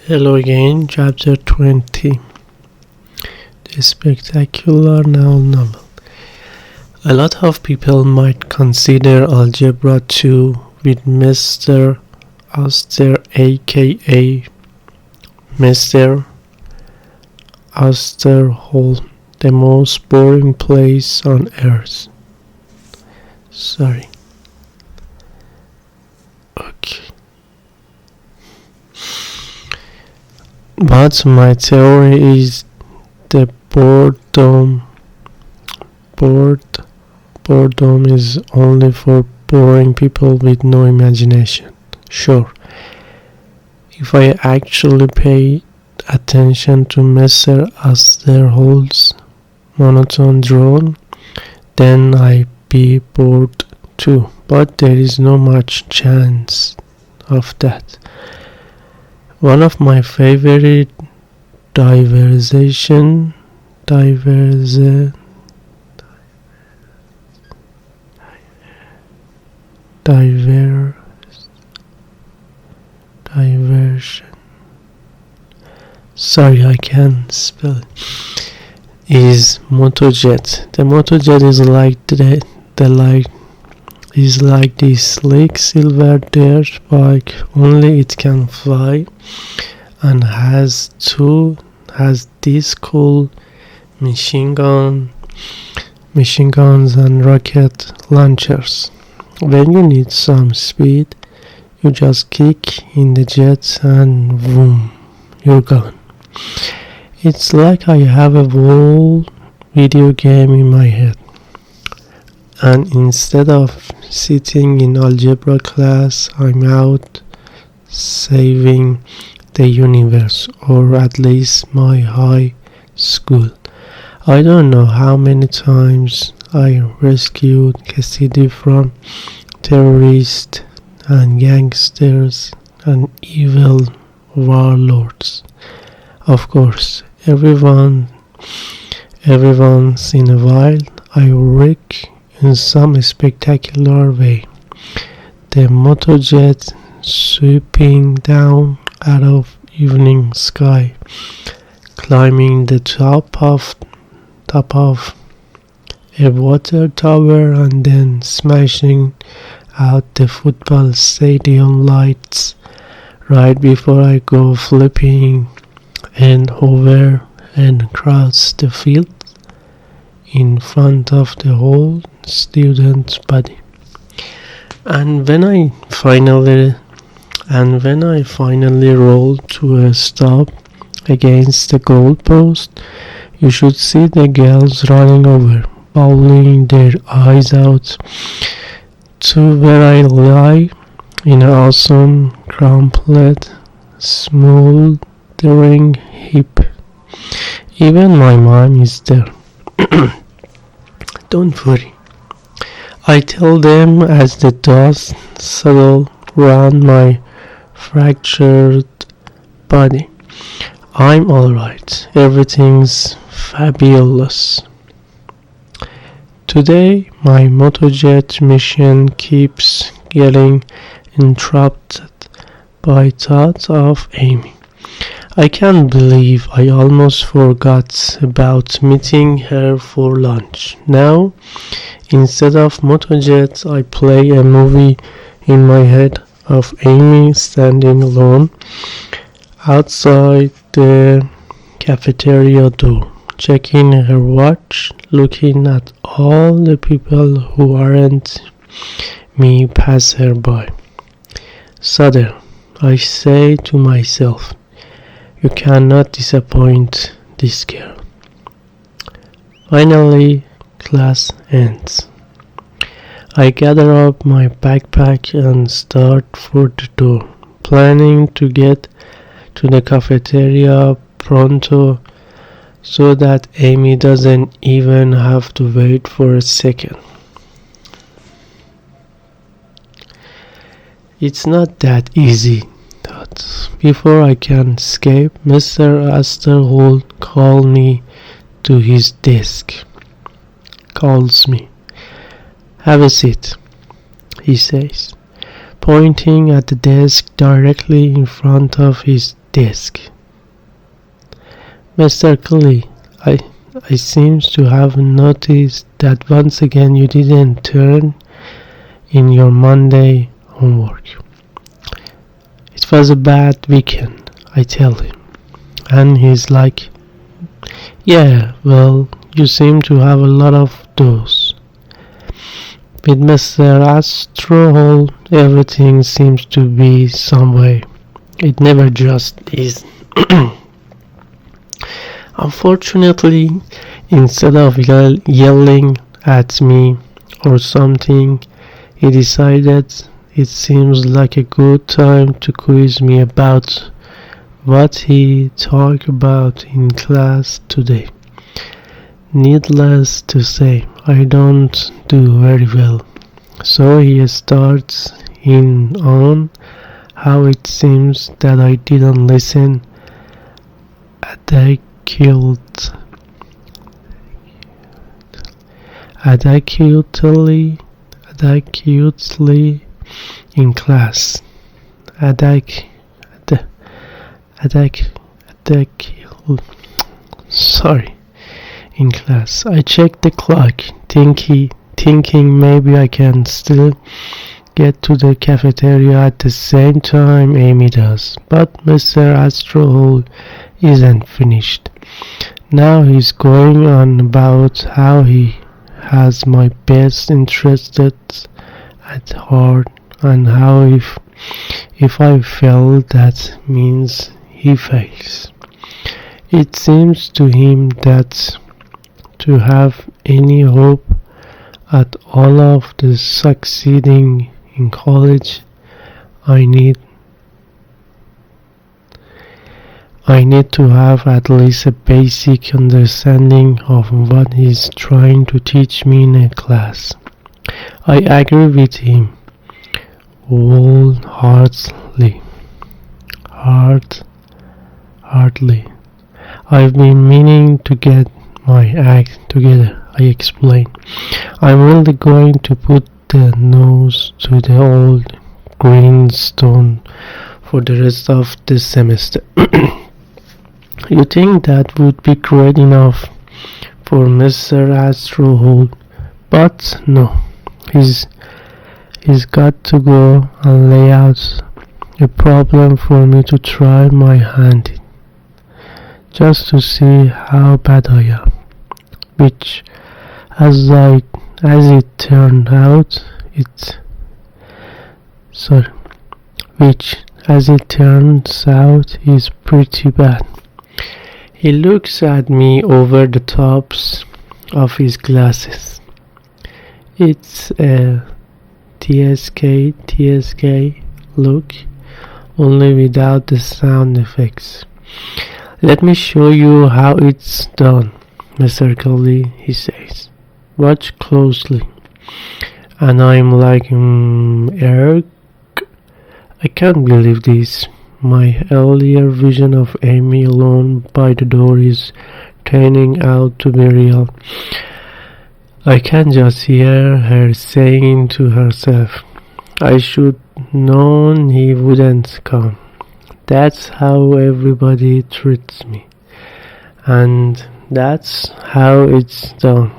Hello again, Chapter 20. The Spectacular Novel. A lot of people might consider Algebra 2 with Mr. Auster aka Mr. Austerhold the most boring place on earth. Okay. But my theory is the boredom is only for boring people with no imagination. Sure, if I actually pay attention to Mr. Austerhold's monotone drone, then I'd be bored too. But there is no much chance of that. One of my favorite diversions I can't spell it, is MotoJet. The MotoJet is like this sleek silver dirt bike, only it can fly and has these cool machine guns and rocket launchers. When you need some speed, you just kick in the jet and boom, you're gone. It's like I have a whole video game in my head, and instead of sitting in algebra class, I'm out saving the universe, or at least my high school. I don't know how many times I rescued Cassidy from terrorists and gangsters and evil warlords. Of course, every once in a while, I wreck in some spectacular way. The MotoJet sweeping down out of evening sky, climbing the top of a water tower and then smashing out the football stadium lights right before I go flipping and over and across the field in front of the whole student's body. And when I finally rolled to a stop against the goalpost, you should see the girls running over, bawling their eyes out to where I lie in an awesome, crumpled, smoldering heap. Even my mom is there. Don't worry, I tell them as the dust settle round my fractured body. I'm alright, everything's fabulous. Today my MotoJet mission keeps getting interrupted by thoughts of Amy. I can't believe I almost forgot about meeting her for lunch. Now, instead of MotoJet, I play a movie in my head of Amy standing alone outside the cafeteria door, checking her watch, looking at all the people who aren't me pass her by. Suddenly, I say to myself, you cannot disappoint this girl. Finally, class ends. I gather up my backpack and start for the door, planning to get to the cafeteria pronto so that Amy doesn't even have to wait for a second. It's not that easy. Before I can escape, Mr. Austerhold calls me to his desk. Calls me. Have a seat, he says, pointing at the desk directly in front of his desk. Mr. Kelly, I seem to have noticed that once again you didn't turn in your Monday homework. It was a bad weekend, I tell him. And he's like, yeah, well, you seem to have a lot of those. With Mr. Astrohol, everything seems to be some way. It never just is. Unfortunately, instead of yelling at me or something, he decided it seems like a good time to quiz me about what he talked about in class today. Needless to say, I don't do very well. So he starts in on how it seems that I didn't listen adequately in class. In class. I checked the clock, thinking maybe I can still get to the cafeteria at the same time Amy does. But Mr. Astrohol isn't finished. Now he's going on about how he has my best interests at heart and how if I fail that means he fails. It seems to him that to have any hope at all of the succeeding in college, I need to have at least a basic understanding of what he's trying to teach me in a class. I agree with him wholeheartedly. I've been meaning to get my act together, I explained. I'm really going to put the nose to the old grindstone for the rest of the semester. You think that would be great enough for Mr. Astrohol, but no, he's got to go and lay out a problem for me to try my hand in, just to see how bad I am, which as it turned out, is pretty bad. He looks at me over the tops of his glasses. It's a TSK look, only without the sound effects. Let me show you how it's done, Mr. Kelly, he says. Watch closely. And I'm like, Eric, I can't believe this. My earlier vision of Amy alone by the door is turning out to be real. I can just hear her saying to herself, I should known he wouldn't come. That's how everybody treats me. And that's how it's done,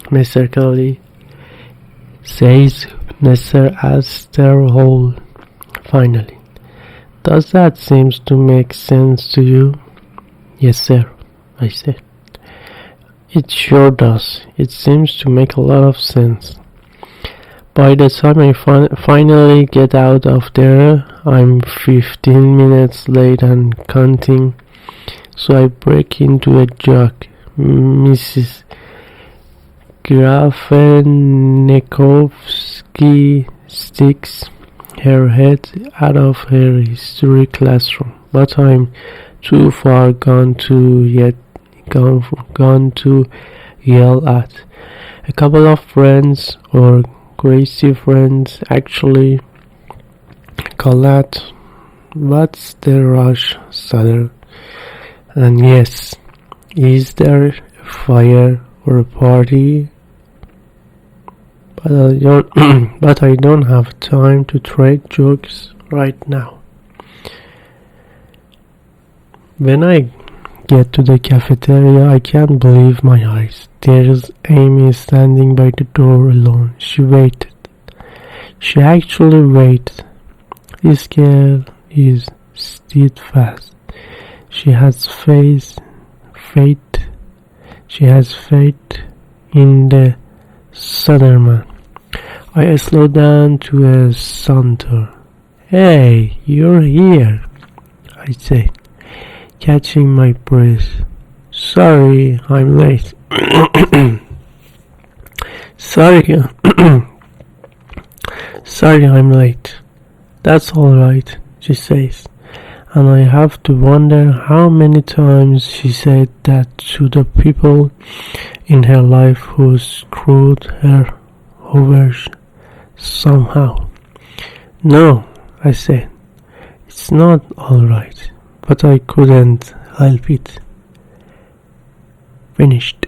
Mr. Kelly, says Mr. Astrohol finally. Does that seem to make sense to you? Yes, sir, I said. It sure does. It seems to make a lot of sense. By the time I finally get out of there, I'm 15 minutes late and counting. So I break into a jog. Mrs. Grafenikovsky sticks her head out of her history classroom, but I'm too far gone to yell at. A couple of friends, or crazy friends actually, call that, what's the rush, Sutter? And yes, is there a fire or a party? But I don't have time to trade jokes right now. When I get to the cafeteria, I can't believe my eyes. There's Amy standing by the door alone. She waited. She actually waited. This girl is steadfast. She has faith. She has faith in the Southern. I slow down to a saunter. Hey, you're here, I say, catching my breath. Sorry, I'm late. Sorry, I'm late. That's alright, she says. And I have to wonder how many times she said that to the people in her life who screwed her over somehow. No, I said, it's not alright, but I couldn't help it. Finished.